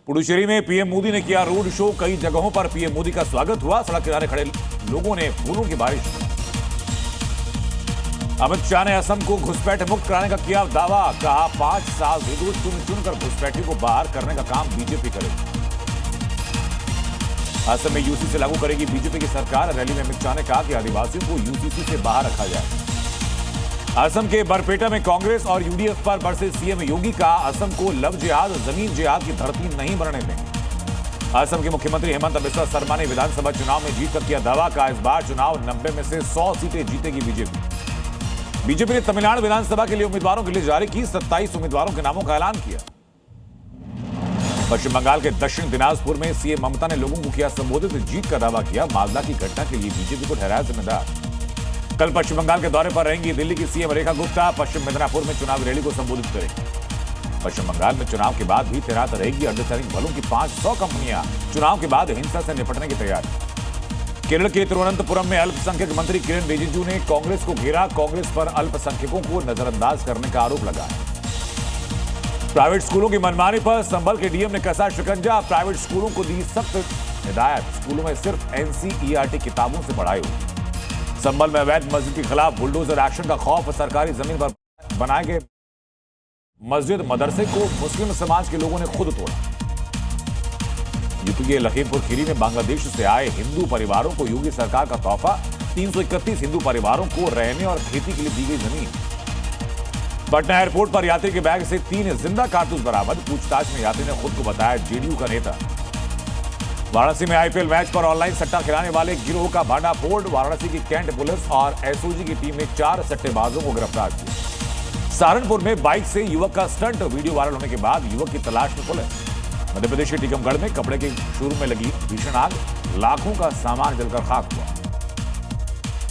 पुडुचेरी में पीएम मोदी ने किया रोड शो। कई जगहों पर पीएम मोदी का स्वागत हुआ। सड़क किनारे खड़े लोगों ने फूलों की बारिश की। अमित शाह ने असम को घुसपैठ मुक्त कराने का किया दावा। कहा 5 साल दे दो, चुनकर घुसपैठियों को बाहर करने का काम बीजेपी करेगी। असम में यूसी से लागू करेगी बीजेपी की सरकार। रैली में अमित शाह ने कहा कि आदिवासियों को यूसीसी से बाहर रखा जाए। असम के बरपेटा में कांग्रेस और यूडीएफ पर बरसे सीएम योगी का। असम को लव जिहाद, जमीन जिहाद की धरती नहीं बनने देंगे। असम के मुख्यमंत्री हेमंत बिस्वा शर्मा ने विधानसभा चुनाव में जीतकर किया दावा। का इस बार चुनाव 90 में से 100 सीटें जीतेगी बीजेपी। बीजेपी ने तमिलनाडु विधानसभा के लिए उम्मीदवारों के लिए जारी की 27 उम्मीदवारों के नामों का ऐलान किया। पश्चिम बंगाल के दक्षिण दिनाजपुर में सीएम ममता ने लोगों को किया संबोधित, जीत का दावा किया। मालदा की घटना के लिए बीजेपी को ठहराया जिम्मेदार। कल पश्चिम बंगाल के दौरे पर रहेंगी दिल्ली की सीएम रेखा गुप्ता। पश्चिम मिदनापुर में चुनावी रैली को संबोधित करेंगी। पश्चिम बंगाल में चुनाव के बाद भी तैनात रहेगी अर्धसैनिक बलों की 500 कंपनियां। चुनाव के बाद हिंसा से निपटने की तैयारी। केरल के तिरुवनंतपुरम में अल्पसंख्यक मंत्री किरेन रिजिजू ने कांग्रेस को घेरा। कांग्रेस पर अल्पसंख्यकों को नजरअंदाज करने का आरोप लगाया। प्राइवेट स्कूलों की मनमानी पर संभल के डीएम ने कसा शिकंजा। प्राइवेट स्कूलों को दी सख्त हिदायत। स्कूलों में सिर्फ एनसीईआरटी किताबों से पढ़ाई होगी। संभल में अवैध मस्जिद के खिलाफ बुलडोजर एक्शन का खौफ। सरकारी जमीन पर बनाए गए मस्जिद मदरसे को मुस्लिम समाज के लोगों ने खुद तोड़ा। यूपी के लखीमपुर खीरी में बांग्लादेश से आए हिंदू परिवारों को योगी सरकार का तोहफा। 331 हिंदू परिवारों को रहने और खेती के लिए दी गई जमीन। पटना एयरपोर्ट पर यात्री के बैग से 3 जिंदा कारतूस बरामद। पूछताछ में यात्री ने खुद को बताया जेडीयू का नेता। वाराणसी में आईपीएल मैच पर ऑनलाइन सट्टा खिलाने वाले गिरोह का भांडाफोड़। वाराणसी की कैंट पुलिस और एसओजी की टीम ने 4 सट्टेबाजों को गिरफ्तार किया। सहारनपुर में बाइक से युवक का स्टंट। वीडियो वायरल होने के बाद युवक की तलाश में पुलिस। मध्य प्रदेश के टीकमगढ़ में कपड़े के शोरूम में लगी भीषण आग। लाखों का सामान जलकर खाक हुआ।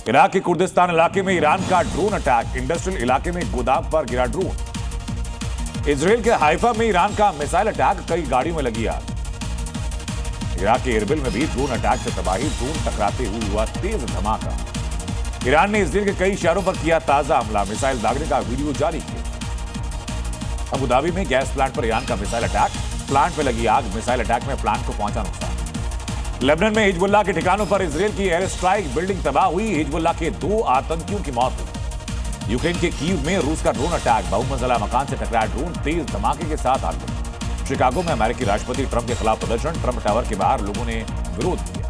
इराक के कुर्दिस्तान इलाके में ईरान का ड्रोन अटैक। इंडस्ट्रियल इलाके में गोदाम पर गिरा ड्रोन। इजराइल के हाइफा में ईरान का मिसाइल अटैक। कई गाड़ियों में लगी आग। इराक के एरबिल में भी ड्रोन अटैक से तबाही। ड्रोन टकराते हुए हुआ तेज धमाका। ईरान ने इजराइल के कई शहरों पर किया ताजा हमला। मिसाइल दागने का वीडियो जारी किया। अबू धाबी में गैस प्लांट पर ईरान का मिसाइल अटैक। प्लांट में लगी आग। मिसाइल अटैक में प्लांट को पहुंचा नुकसान। लेबनान में हिजबुल्लाह के ठिकानों पर इजराइल की एयर स्ट्राइक। बिल्डिंग तबाह हुई। हिजबुल्लाह के 2 आतंकियों की मौत हुई। यूक्रेन के कीव में रूस का ड्रोन अटैक। बहुमंजिला मकान से टकराया ड्रोन। तेज धमाके के साथ आग लगी। शिकागो में अमेरिकी राष्ट्रपति ट्रंप के खिलाफ प्रदर्शन। ट्रंप टावर के बाहर लोगों ने विरोध किया।